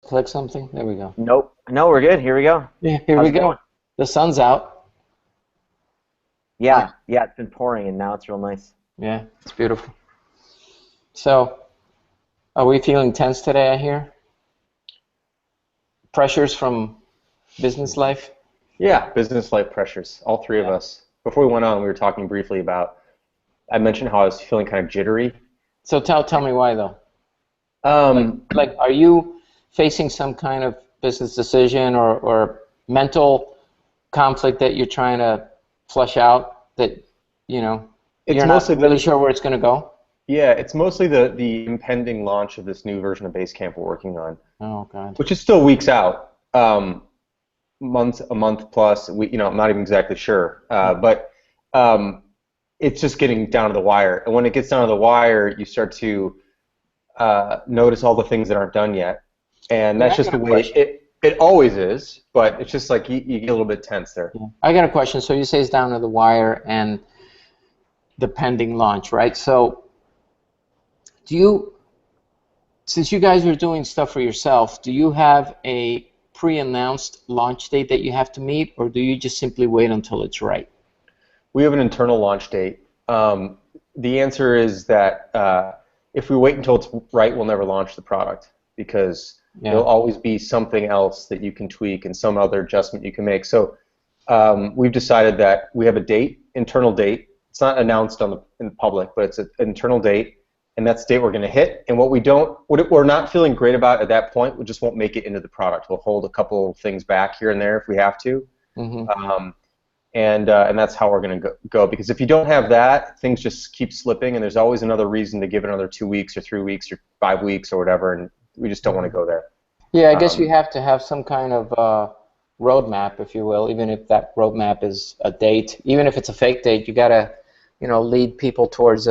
click something? There we go. Nope. No, we're good. Here we go. Yeah, here How's we it go. going? The sun's out. Yeah, yeah, it's been pouring and now it's real nice. Yeah, it's beautiful. So, are we feeling tense today, I hear? Pressures from business life? Yeah, business life pressures, all three of us. Before we went on, we were talking briefly about, I mentioned how I was feeling kind of jittery. So tell me why, though. Um, Like, are you facing some kind of business decision or mental conflict that you're trying to flush out that, you know, It's you're not mostly really sure where it's going to go? Yeah, it's mostly the impending launch of this new version of Basecamp we're working on, Oh, God. which is still weeks out, a month plus. I'm not even exactly sure, but it's just getting down to the wire. And when it gets down to the wire, you start to notice all the things that aren't done yet, and that's just the way it always is. But it's just like you get a little bit tense there. Yeah. I got a question. So you say it's down to the wire and the pending launch, right? So since you guys are doing stuff for yourself, do you have a pre-announced launch date that you have to meet, or do you just simply wait until it's right? We have an internal launch date. The answer is that if we wait until it's right, we'll never launch the product because there'll always be something else that you can tweak and some other adjustment you can make. So we've decided that we have a date, internal date. It's not announced in the public, but it's an internal date, and that's the date we're going to hit. And what we're not feeling great about at that point, we just won't make it into the product. We'll hold a couple things back here and there if we have to. Mm-hmm. And that's how we're going to go. Because if you don't have that, things just keep slipping, and there's always another reason to give it another 2 weeks or 3 weeks or 5 weeks or whatever, and we just don't want to go there. Yeah, I guess you have to have some kind of roadmap, if you will, even if that roadmap is a date. Even if it's a fake date, you got to, lead people towards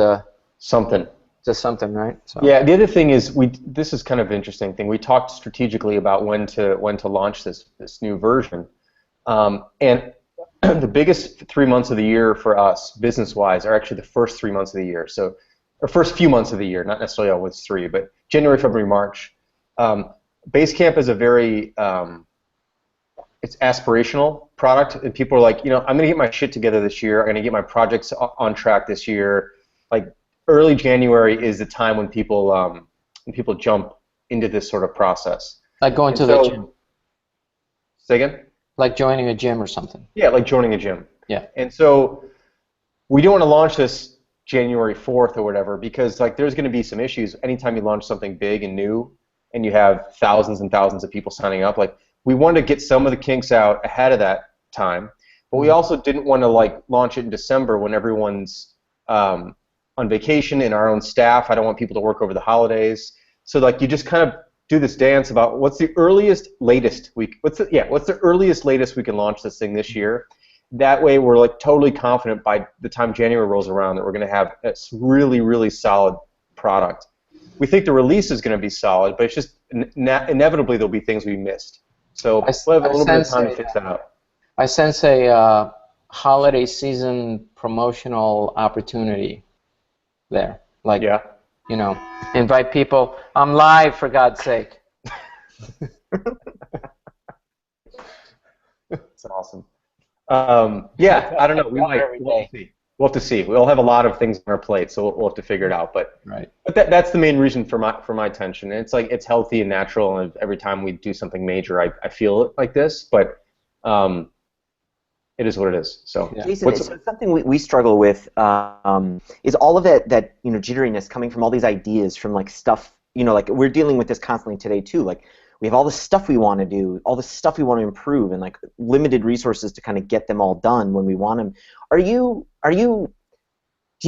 something. Just something, right? So. Yeah, the other thing is, this is kind of an interesting thing. We talked strategically about when to launch this new version. And the biggest 3 months of the year for us, business-wise, are actually the first 3 months of the year. So, or first few months of the year, not necessarily always 3, but January, February, March. Basecamp is a very, it's aspirational product, and people are like, I'm going to get my shit together this year. I'm going to get my projects on track this year. Like early January is the time when people jump into this sort of process. Like going to the gym. Say again? Like joining a gym or something. Yeah, like joining a gym. Yeah. And so we don't want to launch this January 4th or whatever because there's going to be some issues anytime you launch something big and new and you have thousands and thousands of people signing up. We wanted to get some of the kinks out ahead of that time, but we also didn't want to launch it in December when everyone's on vacation and our own staff. I don't want people to work over the holidays. So you just kind of do this dance about what's the earliest latest we can launch this thing this year. That way we're totally confident by the time January rolls around that we're going to have a really, really solid product. We think the release is going to be solid, but it's just inevitably there'll be things we missed. So we'll have a little bit of time to fix that up. I sense a holiday season promotional opportunity there. Yeah. Invite people. I'm live, for God's sake. That's awesome. Yeah, I don't know. We'll have to see. We'll have a lot of things on our plate, so we'll have to figure it out. But that's the main reason for my tension. And it's healthy and natural, and every time we do something major, I feel it like this. But it is what it is. So, Jason, so something we struggle with is all of that jitteriness coming from all these ideas from stuff. We're dealing with this constantly today too. We have all the stuff we want to do, all the stuff we want to improve, and limited resources to kind of get them all done when we want them. Do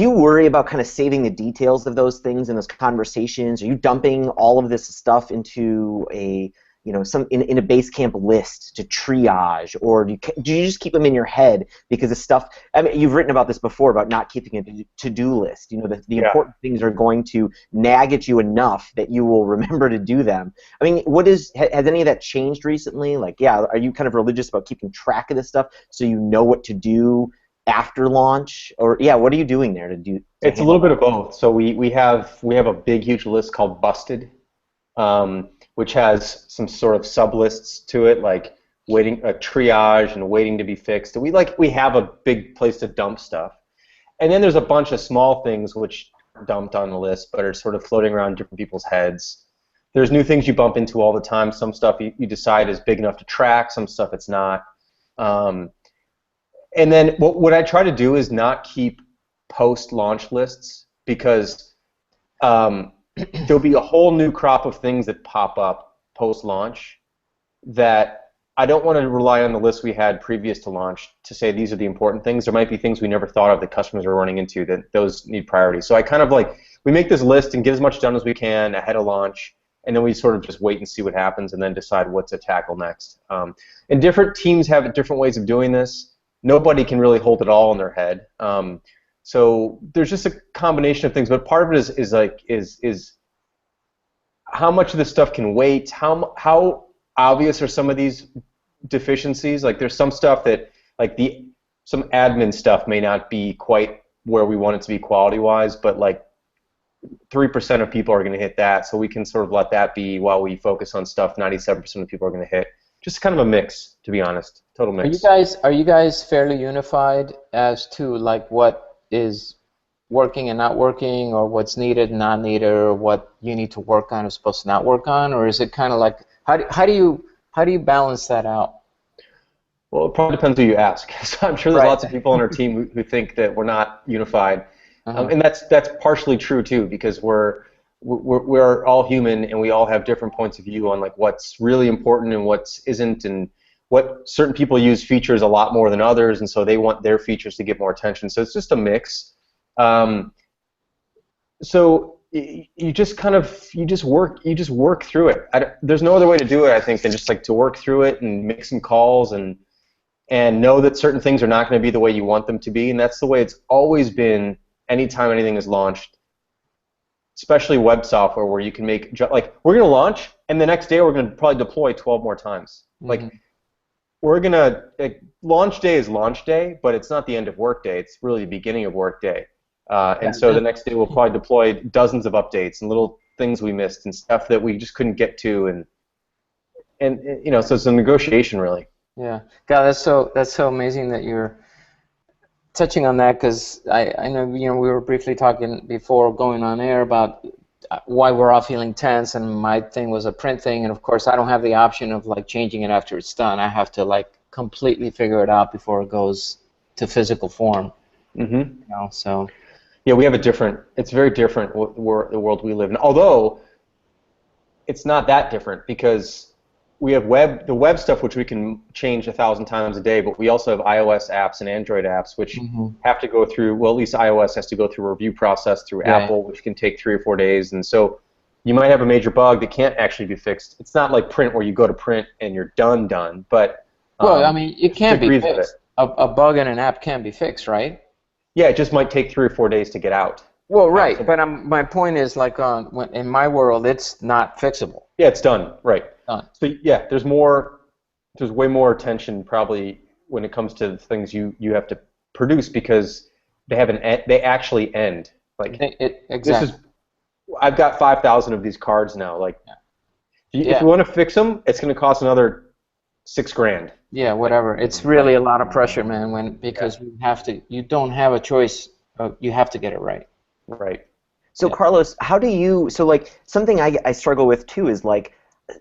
you worry about kind of saving the details of those things in those conversations? Are you dumping all of this stuff into a in a Basecamp list to triage, or do you just keep them in your head because the stuff? I mean, you've written about this before about not keeping a to-do list. The important things are going to nag at you enough that you will remember to do them. I mean, has any of that changed recently? Are you kind of religious about keeping track of this stuff so you know what to do after launch? Or what are you doing there to do? It's a little bit of both. So we have a big, huge list called Busted. which has some sort of sublists to it, like waiting, triage and waiting to be fixed. We have a big place to dump stuff. And then there's a bunch of small things which are dumped on the list but are sort of floating around different people's heads. There's new things you bump into all the time. Some stuff you decide is big enough to track, some stuff it's not. And then what I try to do is not keep post-launch lists, because there'll be a whole new crop of things that pop up post-launch that I don't want to rely on the list we had previous to launch to say these are the important things. There might be things we never thought of that customers are running into that those need priority. So I kind of we make this list and get as much done as we can ahead of launch, and then we sort of just wait and see what happens and then decide what to tackle next. And different teams have different ways of doing this. Nobody can really hold it all in their head. So there's just a combination of things, but part of it is how much of this stuff can wait, how obvious are some of these deficiencies. Like there's some stuff that some admin stuff may not be quite where we want it to be quality-wise, but 3% of people are going to hit that, so we can sort of let that be while we focus on stuff 97% of people are going to hit. Just kind of a mix, to be honest, total mix. Are you guys fairly unified as to what is working and not working, or what's needed and not needed, or what you need to work on is supposed to not work on, or is it kind of how do you balance that out? Well, it probably depends who you ask. So I'm sure there's lots of people on our team who think that we're not unified, and that's partially true too, because we're all human and we all have different points of view on what's really important and what isn't, and what certain people use features a lot more than others, and so they want their features to get more attention. So it's just a mix. So you just work through it. There's no other way to do it, I think, than just to work through it and make some calls and know that certain things are not going to be the way you want them to be, and that's the way it's always been anytime anything is launched, especially web software, where you can make we're going to launch and the next day we're going to probably deploy 12 more times. We're going to launch day is launch day, but it's not the end of work day. It's really the beginning of work day. And so the next day we'll probably deploy dozens of updates and little things we missed and stuff that we just couldn't get to, and so it's a negotiation, really. Yeah, God, that's so amazing that you're touching on that, because I know we were briefly talking before going on air about why we're all feeling tense, and my thing was a print thing, and of course I don't have the option of changing it after it's done. I have to completely figure it out before it goes to physical form. So. Yeah, we have it's very different the world we live in. Although, it's not that different, because we have the web stuff, which we can change 1,000 times a day, but we also have iOS apps and Android apps, which have to go through, well, at least iOS has to go through a review process through Apple, which can take 3 or 4 days, and so you might have a major bug that can't actually be fixed. It's not like print, where you go to print and you're done, but... well, I mean, it can be fixed. A bug in an app can be fixed, right? Yeah, it just might take 3 or 4 days to get out. Well, right, but my point is, in my world, it's not fixable. Yeah, it's done, right. Done. So yeah, there's way more attention probably when it comes to the things you have to produce, because they actually end. Exactly. I've got 5,000 of these cards now. If you want to fix them, it's going to cost another $6,000. Yeah, whatever. It's really a lot of pressure, man. Because you don't have a choice. You have to get it right. Right. So Carlos, how do you? So something I struggle with too is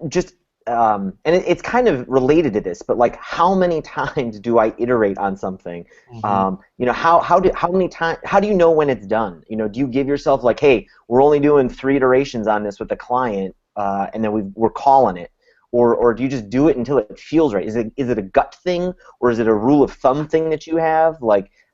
just and it's kind of related to this, but how many times do I iterate on something? How do you know when it's done? Do you give yourself hey, we're only doing 3 iterations on this with the client, and then we're calling it? Or do you just do it until it feels right? Is it a gut thing, or is it a rule of thumb thing that you have?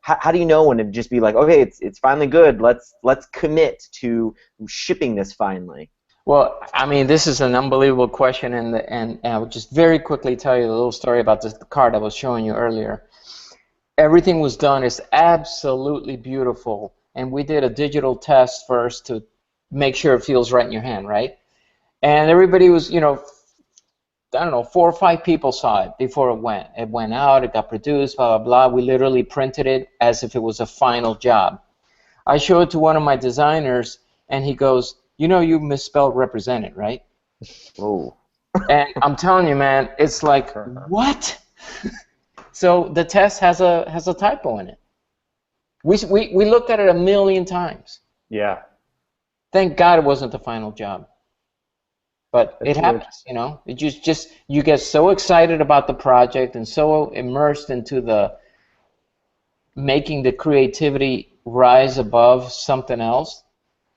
How do you know when to just be okay, it's finally good. Let's commit to shipping this finally. Well, I mean, this is an unbelievable question, and I'll just very quickly tell you a little story about the card I was showing you earlier. Everything was done. It's absolutely beautiful, and we did a digital test first to make sure it feels right in your hand, right? And everybody was, I don't know, 4 or 5 people saw it before it went. It went out, it got produced, blah, blah, blah. We literally printed it as if it was a final job. I showed it to one of my designers, and he goes, you misspelled represented, right? Oh. And I'm telling you, man, it's like, what? So the test has a typo in it. We looked at it a million times. Yeah. Thank God it wasn't the final job. But That's it really happens, you know. It just you get so excited about the project and so immersed into the making the creativity rise above something else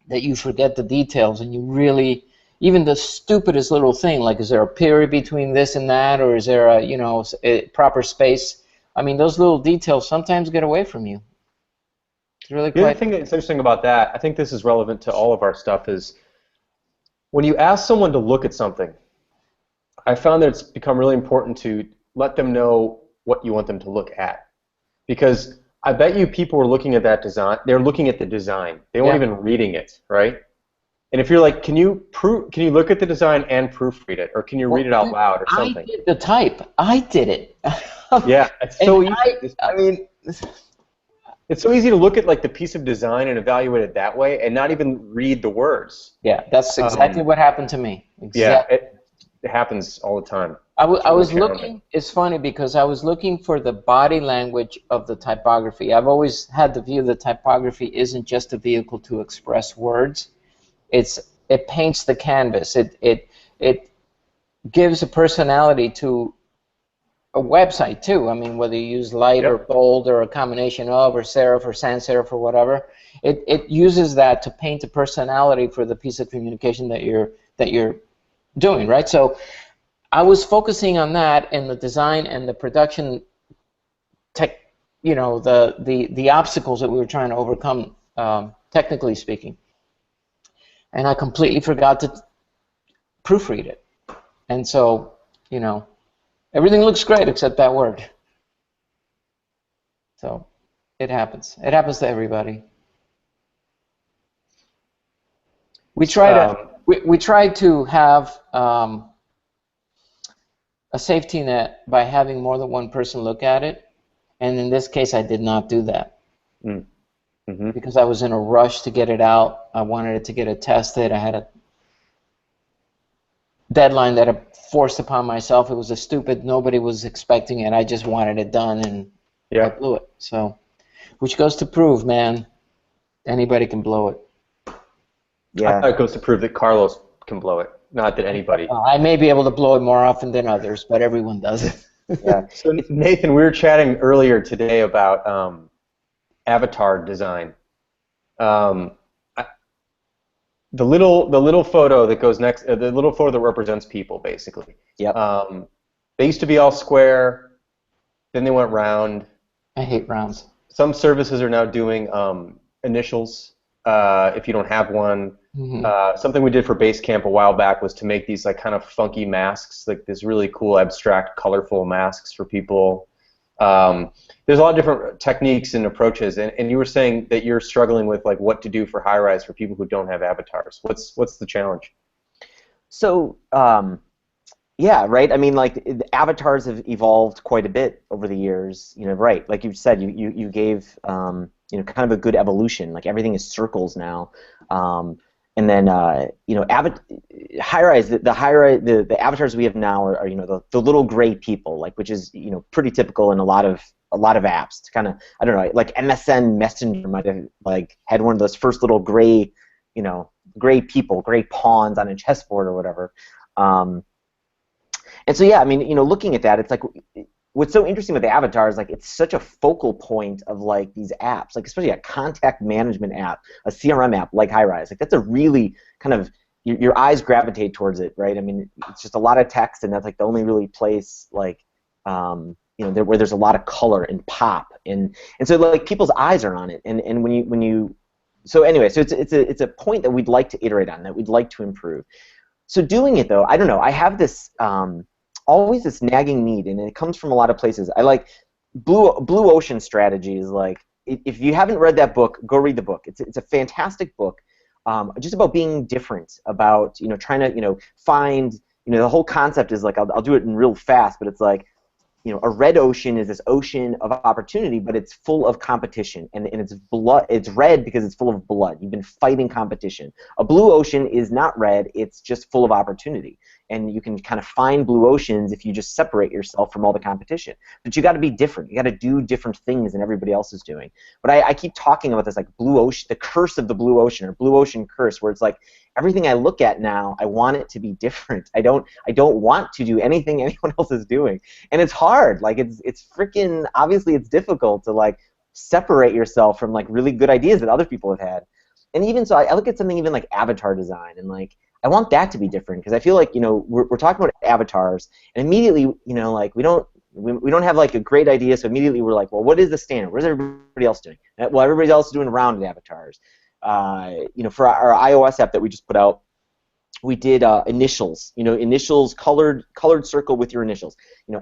that you forget the details, and you really, even the stupidest little thing, like is there a period between this and that, or is there a, you know, a proper space? I mean, those little details sometimes get away from you. It's really The other quite. thing that's interesting about that, I think this is relevant to all of our stuff, is when you ask someone to look at something, I found that it's become really important to let them know what you want them to look at. Because I bet you people were looking at that design, they're looking at the design. They weren't Yeah. even reading it, right? And if you're like, can you look at the design and proofread it, or can you read Well, it out loud or I something? did the type. I did it. Yeah, it's And so easy at this I point. mean, It's so easy to look at like the piece of design and evaluate it that way, and not even read the words. yeah, that's exactly what happened to me. Yeah, Exactly. it happens all the time. It's I really was challenging. looking, it's funny because I was looking for the body language of the typography. I've always had the view that typography isn't just a vehicle to express words. It paints the canvas. It gives a personality to a website too. I mean, whether you use light or Yep. bold or a combination of or serif or sans serif or whatever, it uses that to paint a personality for the piece of communication that you're doing, right? So I was focusing on that and the design and the production tech, you know, the obstacles that we were trying to overcome, technically speaking. And I completely forgot to proofread it. And so, you know, everything looks great except that word. So it happens. It happens to everybody. We try to Um, we try to have a safety net by having more than one person look at it. And in this case, I did not do that mm, mhm. because I was in a rush to get it out. I wanted it to get it tested. I had a deadline that I forced upon myself. It was a stupid, nobody was expecting it. I just wanted it done, and I Yeah. blew it. So, which goes to prove, man, anybody can blow it. I Yeah. thought it goes to prove that Carlos can blow it, not that anybody. I may be able to blow it more often than others, but everyone does it. Yeah. So Nathan, we were chatting earlier today about avatar design. Um, I- the little photo that goes next, the little photo that represents people, basically. Yep. They used to be all square, then they went round. I hate rounds. Some services are now doing initials if you don't have one. Hmm. Something we did for Basecamp a while back was to make these like kind of funky masks, like this really cool, abstract, colorful masks for people. There's a lot of different techniques and approaches, and you were saying that you're struggling with like what to do for high-rise for people who don't have avatars. What's the challenge? So, yeah, right. I mean, like the avatars have evolved quite a bit over the years. You know, right? Like you said, you gave you know, kind of a good evolution. Like everything is circles now. And then you know, high-rise, the high-rise, the avatars we have now are you know the little gray people, like which is you know pretty typical in a lot of apps. It's kind of, I don't know, like MSN Messenger might have like had one of those first little gray, you know, gray people, gray pawns on a chessboard or whatever. Um, and so yeah, I mean, you know, looking at that, it's like what's so interesting with the avatar is like it's such a focal point of like these apps, like especially a contact management app, a CRM app like Highrise. Like that's a really kind of your eyes gravitate towards it, right? I mean, it's just a lot of text, and that's like the only really place like you know where there's a lot of color and pop, and so like people's eyes are on it, and when you so anyway, so it's a point that we'd like to iterate on, that we'd like to improve. So doing it though, I don't know. I have this always this nagging need, and it comes from a lot of places. I like Blue Ocean Strategy is like, if you haven't read that book, go read the book. It's a fantastic book, just about being different, about you know trying to you know find you know the whole concept is like I'll do it in real fast, but it's like a red ocean is this ocean of opportunity, but it's full of competition, and it's blood. It's red because it's full of blood. You've been fighting competition. A blue ocean is not red; it's just full of opportunity, and you can kind of find blue oceans if you just separate yourself from all the competition. But you got to be different. You got to do different things than everybody else is doing. But I keep talking about this like blue ocean, the curse of the blue ocean, or blue ocean curse, where it's like everything I look at now, I want it to be different. I don't want to do anything anyone else is doing. And it's hard. Like it's freaking obviously it's difficult to like separate yourself from like really good ideas that other people have had. And even so, I look at something even like avatar design, and like I want that to be different because I feel like we're talking about avatars, and immediately like we don't have like a great idea, so immediately we're like, well, what is the standard? What is everybody else doing? Well, everybody else is doing rounded avatars. For our iOS app that we just put out, we did initials. Initials, colored circle with your initials.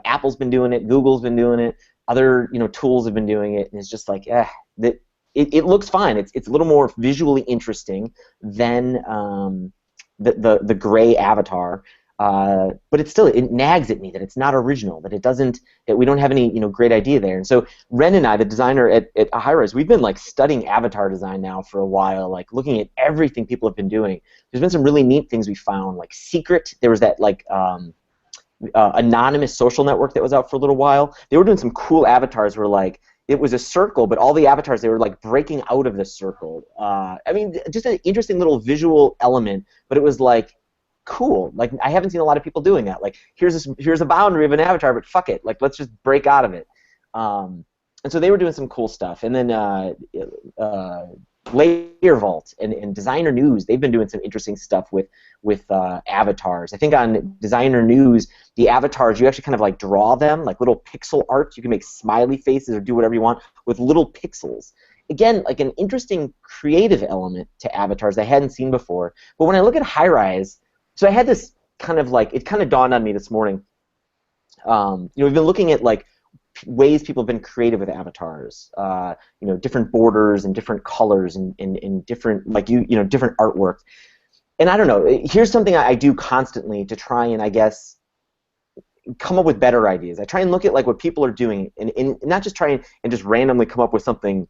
Apple's been doing it, Google's been doing it, other tools have been doing it, and it's just like that. It looks fine. It's a little more visually interesting than the gray avatar, but it nags at me that it's not original, that we don't have any great idea there. And so Ren and I, the designer at HiRise, we've been like studying avatar design now for a while, like looking at everything people have been doing. There's been some really neat things we found, like Secret. There was that like anonymous social network that was out for a little while. They were doing some cool avatars where like it was a circle, but all the avatars, they were like breaking out of the circle. I mean, just an interesting little visual element, but it was like cool. Like I haven't seen a lot of people doing that. Like here's a boundary of an avatar, but fuck it, like let's just break out of it. And so they were doing some cool stuff. And then Layer Vault and Designer News, they've been doing some interesting stuff with avatars. I think on Designer News, the avatars, you actually kind of like draw them like little pixel art. You can make smiley faces or do whatever you want with little pixels. Again, like an interesting creative element to avatars I hadn't seen before. But when I look at HiRise, so I had this kind of like, it kind of dawned on me this morning. We've been looking at like ways people have been creative with avatars, different borders and different colors and different different artwork. And I don't know. Here's something I do constantly to try and I guess come up with better ideas. I try and look at like what people are doing and not just try and just randomly come up with something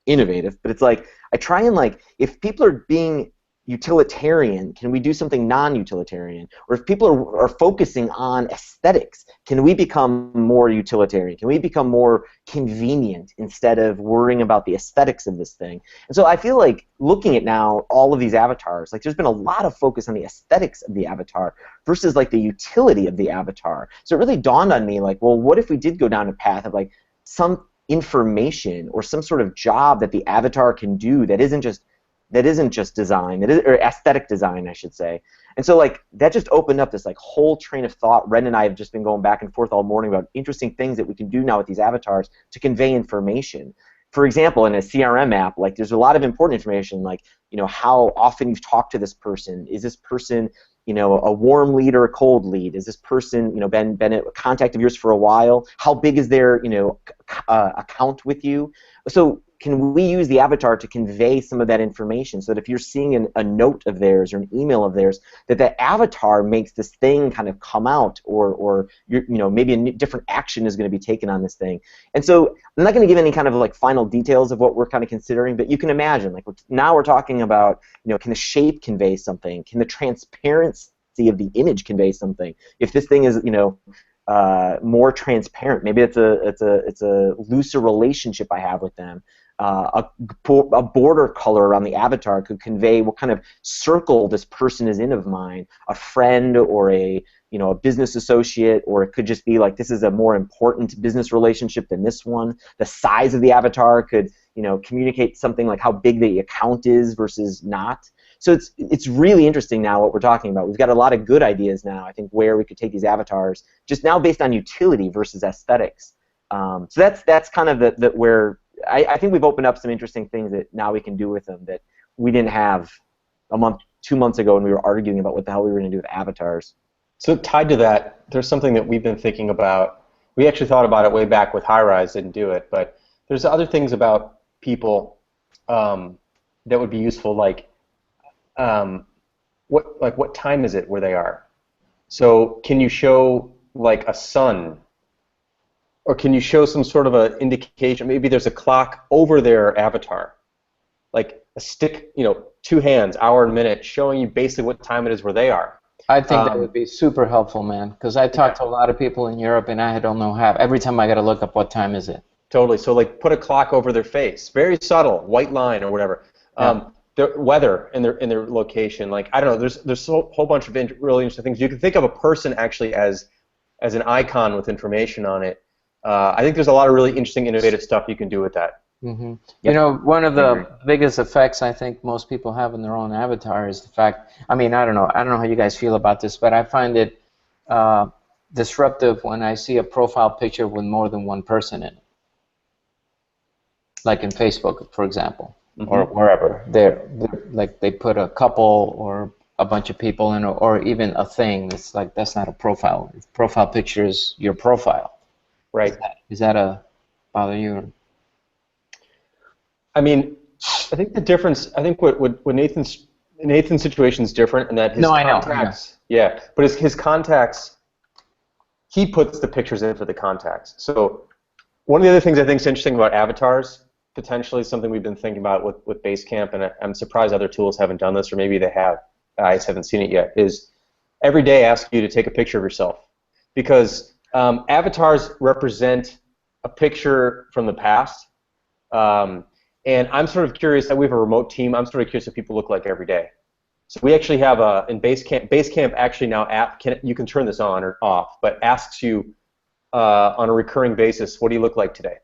innovative, but it's like I try and like if people are being utilitarian, can we do something non-utilitarian? Or if people are focusing on aesthetics, can we become more utilitarian? Can we become more convenient instead of worrying about the aesthetics of this thing? And so I feel like looking at now all of these avatars, like there's been a lot of focus on the aesthetics of the avatar versus like the utility of the avatar. So it really dawned on me like, well, what if we did go down a path of like some information or some sort of job that the avatar can do that isn't just design, or aesthetic design, I should say. And so like that just opened up this like whole train of thought. Ren and I have just been going back and forth all morning about interesting things that we can do now with these avatars to convey information. For example, in a CRM app, like there's a lot of important information, like how often you've talked to this person. Is this person a warm lead or a cold lead? Is this person been a contact of yours for a while? How big is their account with you? So can we use the avatar to convey some of that information so that if you're seeing a note of theirs or an email of theirs, that avatar makes this thing kind of come out, or maybe a different action is going to be taken on this thing. And so I'm not going to give any kind of like final details of what we're kind of considering, but you can imagine like now we're talking about can the shape convey something? Can the transparency of the image convey something? If this thing is more transparent, maybe it's a looser relationship I have with them. A border color around the avatar could convey what kind of circle this person is in of mine, a friend or a business associate, or it could just be like this is a more important business relationship than this one. The size of the avatar could communicate something like how big the account is versus not. So it's really interesting now what we're talking about. We've got a lot of good ideas now, I think, where we could take these avatars just now based on utility versus aesthetics. So that's kind of where I think we've opened up some interesting things that now we can do with them that we didn't have 2 months ago when we were arguing about what the hell we were going to do with avatars. So tied to that, there's something that we've been thinking about. We actually thought about it way back with HiRise, didn't do it, but there's other things about people that would be useful, like what time is it where they are? So can you show like a sun Or can you show some sort of an indication? Maybe there's a clock over their avatar, like a stick, 2 hands, hour and minute, showing you basically what time it is where they are. I think that would be super helpful, man, because I talked to a lot of people in Europe, and I don't know how. Every time I got to look up what time is it. Totally. So like put a clock over their face, very subtle, white line or whatever. The weather in their location, like I don't know. There's a whole bunch of really interesting things. You can think of a person actually as an icon with information on it. I think there's a lot of really interesting, innovative stuff you can do with that. Mm-hmm. Yep. One of the biggest effects I think most people have in their own avatar is the fact. I mean, I don't know how you guys feel about this, but I find it disruptive when I see a profile picture with more than one person in it. Like in Facebook, for example, or wherever. They're like they put a couple or a bunch of people in, or even a thing. It's like that's not a profile. Profile picture is your profile. Right. Is that a bother you? I mean, I think the difference. I think what Nathan's situation is different in that his contacts. Yeah, but his contacts. He puts the pictures in for the contacts. So one of the other things I think is interesting about avatars, potentially something we've been thinking about with Basecamp, and I'm surprised other tools haven't done this, or maybe they have. I just haven't seen it yet. Is every day ask you to take a picture of yourself, because avatars represent a picture from the past. And I'm sort of curious that we have a remote team. I'm sort of curious what people look like every day. So we actually have in Basecamp actually now you can turn this on or off, but asks you on a recurring basis, what do you look like today?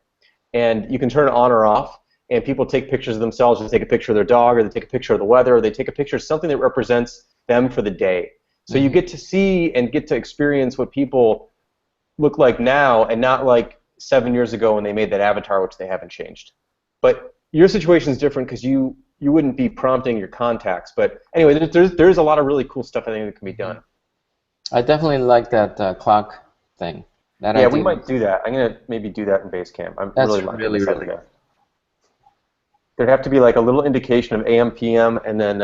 And you can turn it on or off, and people take pictures of themselves, or they take a picture of their dog, or they take a picture of the weather, or they take a picture of something that represents them for the day. So you get to see and get to experience what people look like now, and not like 7 years ago when they made that avatar, which they haven't changed. But your situation is different because you wouldn't be prompting your contacts. But anyway, there's a lot of really cool stuff I think that can be done. I definitely like that clock thing. Yeah, we might do that. I'm gonna maybe do that in Basecamp. I'm really good. There'd have to be like a little indication of AM, PM, and then.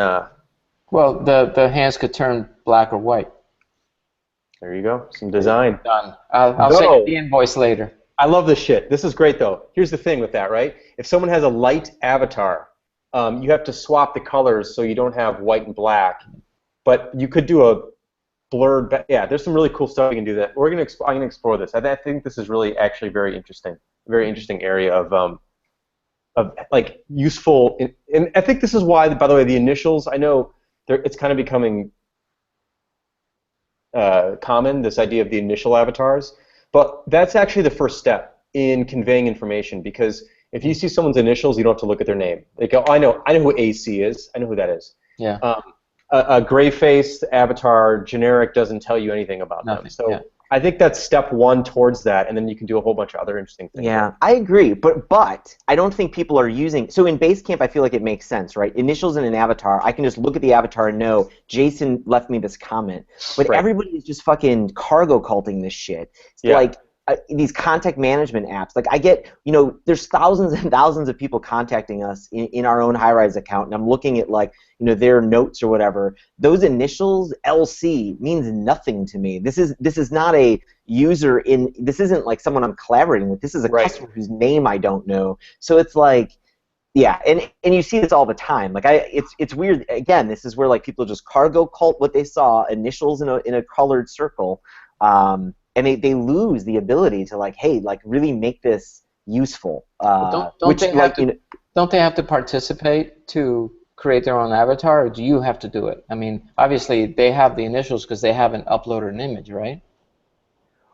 Well, the hands could turn black or white. There you go. Some design. Done. I'll send you the invoice later. I love this shit. This is great, though. Here's the thing with that, right? If someone has a light avatar, you have to swap the colors so you don't have white and black. But you could do a blurred. Yeah, there's some really cool stuff you can do. That I'm gonna explore this. I think this is really actually very interesting area of like useful. And I think this is why, by the way, the initials. I know it's kind of becoming common, this idea of the initial avatars. But that's actually the first step in conveying information, because if you see someone's initials, you don't have to look at their name. They go, I know who AC is. I know who that is. Yeah. A gray-faced avatar, generic, doesn't tell you anything about them. So I think that's step one towards that, and then you can do a whole bunch of other interesting things. Yeah, I agree, but I don't think people are using. So in Basecamp, I feel like it makes sense, right? Initials in an avatar, I can just look at the avatar and know Jason left me this comment. But everybody is just fucking cargo culting this shit. It's like these contact management apps. Like I get, there's thousands and thousands of people contacting us in our own Highrise account, and I'm looking at like, their notes or whatever. Those initials, LC, means nothing to me. This is not a user this isn't like someone I'm collaborating with. This is a customer whose name I don't know. So it's like, yeah, and you see this all the time. Like it's weird. Again, this is where like people just cargo cult what they saw, initials in a colored circle. And they lose the ability to like, hey, like really make this useful. Don't they have to participate to create their own avatar, or do you have to do it? I mean, obviously they have the initials because they haven't uploaded an image, right?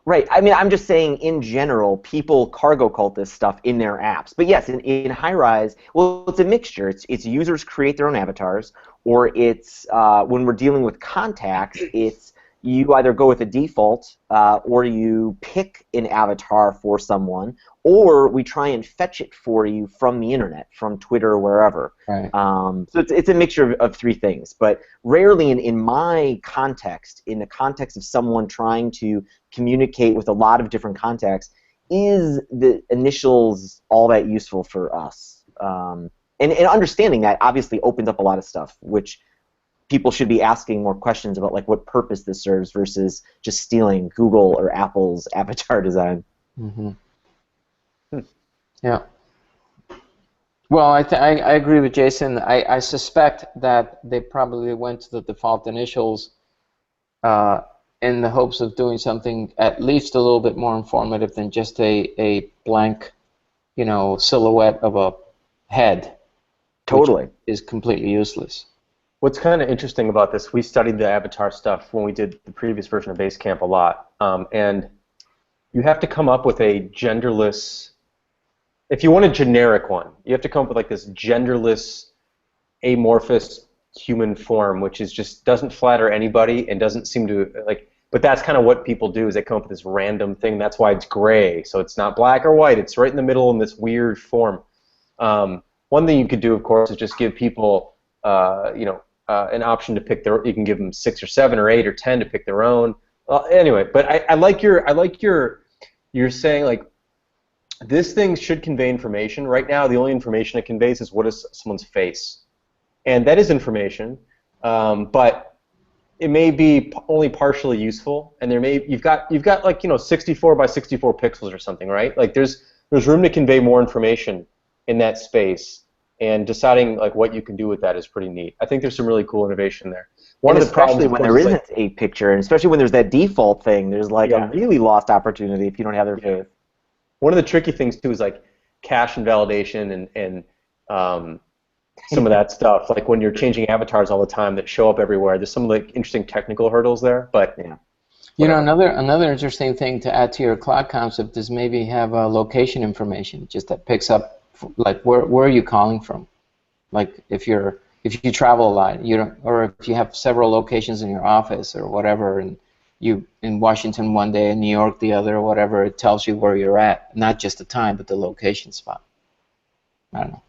Right. I mean, I'm just saying in general, people cargo cult this stuff in their apps. But yes, in Highrise, well, it's a mixture. It's users create their own avatars, or it's when we're dealing with contacts, it's you either go with a default or you pick an avatar for someone, or we try and fetch it for you from the internet, from Twitter or wherever. Right. So it's a mixture of three things. But rarely in my context, in the context of someone trying to communicate with a lot of different contacts, is the initials all that useful for us? And understanding that obviously opens up a lot of stuff, which people should be asking more questions about, like what purpose this serves versus just stealing Google or Apple's avatar design. Mm-hmm. Yeah. Well, I agree with Jason. I suspect that they probably went to the default initials uh, in the hopes of doing something at least a little bit more informative than just a blank, silhouette of a head, which Totally. is completely useless. What's kind of interesting about this, we studied the avatar stuff when we did the previous version of Basecamp a lot, and you have to come up with a genderless. If you want a generic one, you have to come up with like this genderless, amorphous human form, which is just doesn't flatter anybody and doesn't seem to like. But that's kind of what people do is they come up with this random thing. That's why it's gray, so it's not black or white. It's right in the middle in this weird form. One thing you could do, of course, is just give people, an option to pick their. You can give them 6 or 7 or 8 or 10 to pick their own. Anyway, but I like you're saying like. This thing should convey information. Right now, the only information it conveys is what is someone's face, and that is information, but it may be only partially useful. And you've got like 64 by 64 pixels or something, right? Like there's room to convey more information in that space, and deciding like what you can do with that is pretty neat. I think there's some really cool innovation there. And especially when there isn't a picture, and especially when there's that default thing, there's like a really lost opportunity if you don't have their face. One of the tricky things too is like cache invalidation and some of that stuff. Like when you're changing avatars all the time that show up everywhere. There's some like interesting technical hurdles there, but yeah. Another interesting thing to add to your cloud concept is maybe have location information, just that picks up like where are you calling from, like if you travel a lot, or if you have several locations in your office or whatever, and you in Washington one day, in New York the other, or whatever, it tells you where you're at, not just the time, but the location spot. I don't know.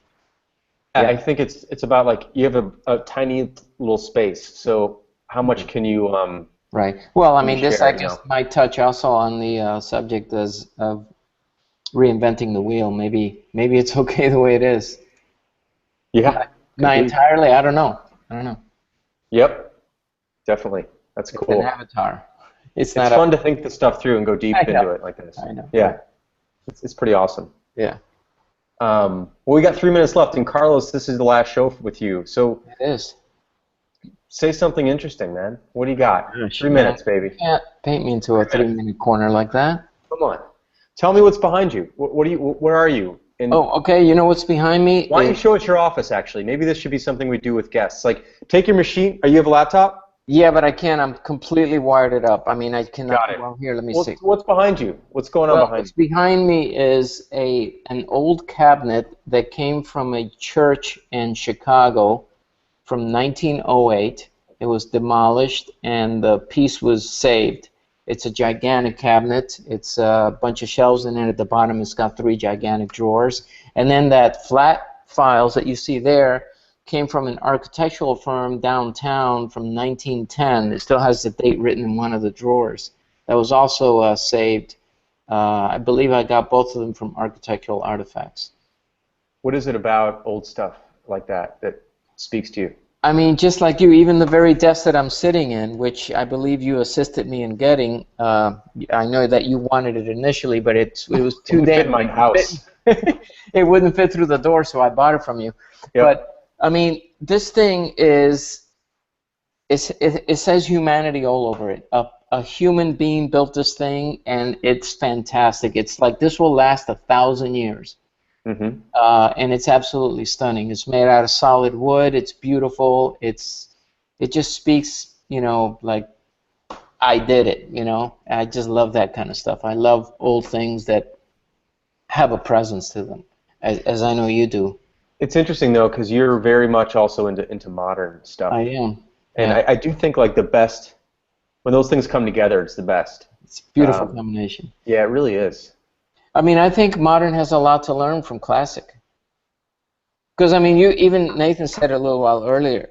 Yeah. I think it's about like you have a tiny little space, so how much can you right. Well, I mean, share, this I guess might touch also on the subject of reinventing the wheel. Maybe it's okay the way it is. Yeah. Not entirely. I don't know. Yep. Definitely. That's cool. It's an avatar. It's fun to think this stuff through and go deep into it like this. I know. Yeah. It's pretty awesome. Yeah. Well, we got 3 minutes left, and Carlos, this is the last show with you. So it is. Say something interesting, man. What do you got? Gosh, 3 minutes, baby. You can't paint me into a 3-minute corner like that. Come on. Tell me what's behind you. Where are you? Okay. You know what's behind me? Why don't you show us your office, actually? Maybe this should be something we do with guests. Like, take your machine. You have a laptop? Yeah, but I can't. I'm completely wired it up. I mean, I cannot. Got it. Well, here, let me see. What's behind you? What's going on behind you? What's behind me is an old cabinet that came from a church in Chicago from 1908. It was demolished, and the piece was saved. It's a gigantic cabinet. It's a bunch of shelves in it. At the bottom, it's got 3 gigantic drawers. And then that flat files that you see there came from an architectural firm downtown from 1910. It still has the date written in one of the drawers. That was also saved. I believe I got both of them from Architectural Artifacts. What is it about old stuff like that speaks to you? I mean, just like you, even the very desk that I'm sitting in, which I believe you assisted me in getting, I know that you wanted it initially, but it was too damn... in my house. It wouldn't fit through the door, so I bought it from you. Yep. But I mean, this thing it says humanity all over it. A human being built this thing, and it's fantastic. It's like this will last 1,000 years. Mm-hmm. And it's absolutely stunning. It's made out of solid wood. It's beautiful. It just speaks, like I did it. I just love that kind of stuff. I love old things that have a presence to them, as I know you do. It's interesting though, because you're very much also into modern stuff. I am. And yeah. I do think like the best, when those things come together, it's the best. It's a beautiful combination. Yeah, it really is. I mean, I think modern has a lot to learn from classic. Because, I mean, even Nathan said a little while earlier,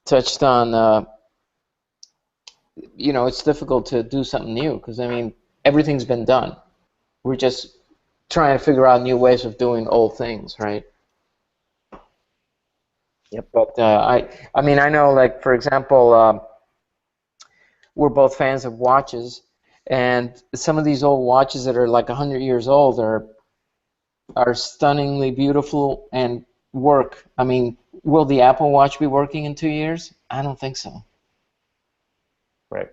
touched on, it's difficult to do something new. Because, I mean, everything's been done. We're just trying to figure out new ways of doing old things, right? Yep. But I mean, I know, like, for example, we're both fans of watches, And some of these old watches that are like 100 years old are stunningly beautiful and work. I mean, will the Apple Watch be working in 2 years? I don't think so. Right.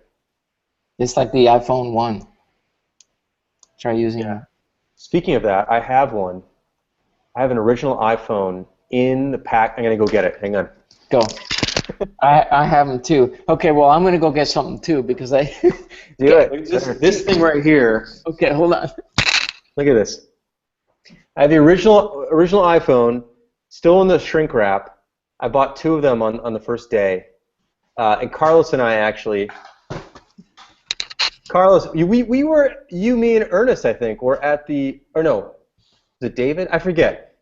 It's like the iPhone 1. Try using it. Speaking of that, I have one. I have an original iPhone in the pack. I'm going to go get it. Hang on. Go. I have them too. Okay, well, I'm going to go get something too because I... Do it. This thing right here. Okay, hold on. Look at this. I have the original iPhone still in the shrink wrap. I bought 2 of them on the first day. And Carlos and I actually... Carlos, we were, me and Ernest, I think, were at the... Or no, was it David? I forget.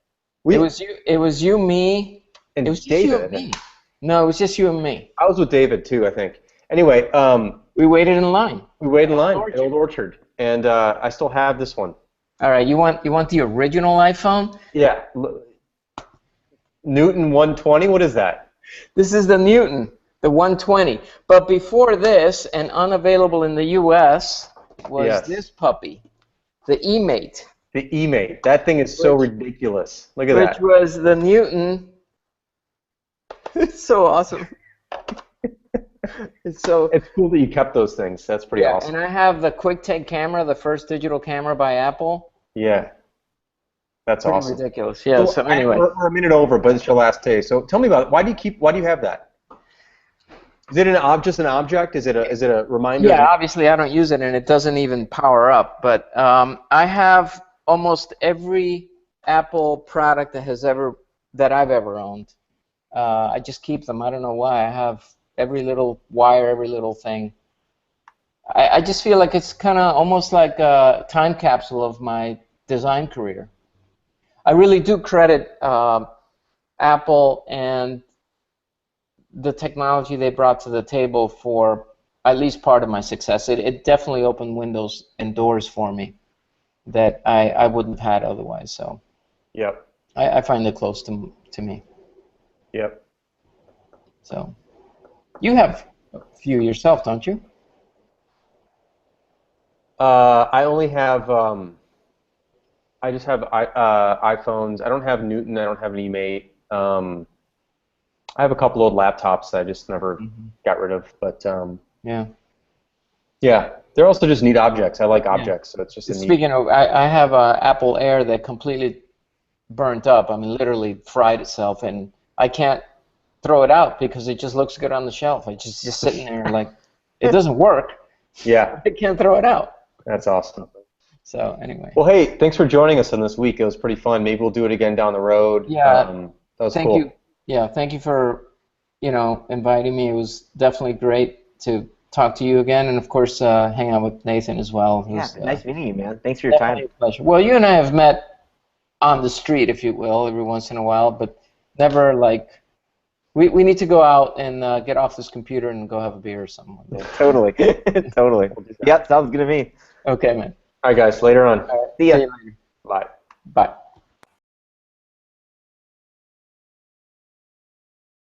It was you, me... And it was just David, you and me. No, it was just you and me. I was with David too, I think. Anyway, we waited in line. We waited in line at Old Orchard, and I still have this one. All right, you want the original iPhone? Yeah, Newton 120. What is that? This is the Newton, the 120. But before this, and unavailable in the U.S., was this puppy, the eMate. The eMate. That thing is so ridiculous. Look at that. Which was the Newton. It's so awesome. It's cool that you kept those things. That's pretty awesome. And I have the QuickTake camera, the first digital camera by Apple. Yeah. That's pretty awesome. Ridiculous. Yeah. So anyway, we're a minute over, but it's your last day. So tell me about it. Why do you have that? Is it just an object? Is it a reminder? Yeah, obviously I don't use it, and it doesn't even power up. But I have almost every Apple product that I've ever owned. I just keep them. I don't know why. I have every little wire, every little thing. I just feel like it's kind of almost like a time capsule of my design career. I really do credit Apple and the technology they brought to the table for at least part of my success. It definitely opened windows and doors for me that I wouldn't have had otherwise. So yep. I find it close to me. Yep. So, you have a few yourself, don't you? I only have. I just have iPhones. I don't have Newton. I don't have an eMate. I have a couple old laptops that I just never got rid of. But yeah. Yeah, they're also just neat objects. I like objects, so it's just a neat. Speaking of, I have an Apple Air that completely burnt up. I mean, literally fried itself, and I can't throw it out because it just looks good on the shelf. It's just sitting there like it doesn't work. Yeah. I can't throw it out. That's awesome. So anyway. Well, hey, thanks for joining us on this week. It was pretty fun. Maybe we'll do it again down the road. Yeah. That was thank cool. you. Yeah, thank you for inviting me. It was definitely great to talk to you again, and of course hang out with Nathan as well. Yeah, nice meeting you, man. Thanks for your time. Pleasure. Well, you and I have met on the street, if you will, every once in a while, but never like. We need to go out and get off this computer and go have a beer or something like that. Totally. Totally. Yep, sounds good to me. Okay, man. All right, guys. Later on. See ya. See you later. Bye. Bye.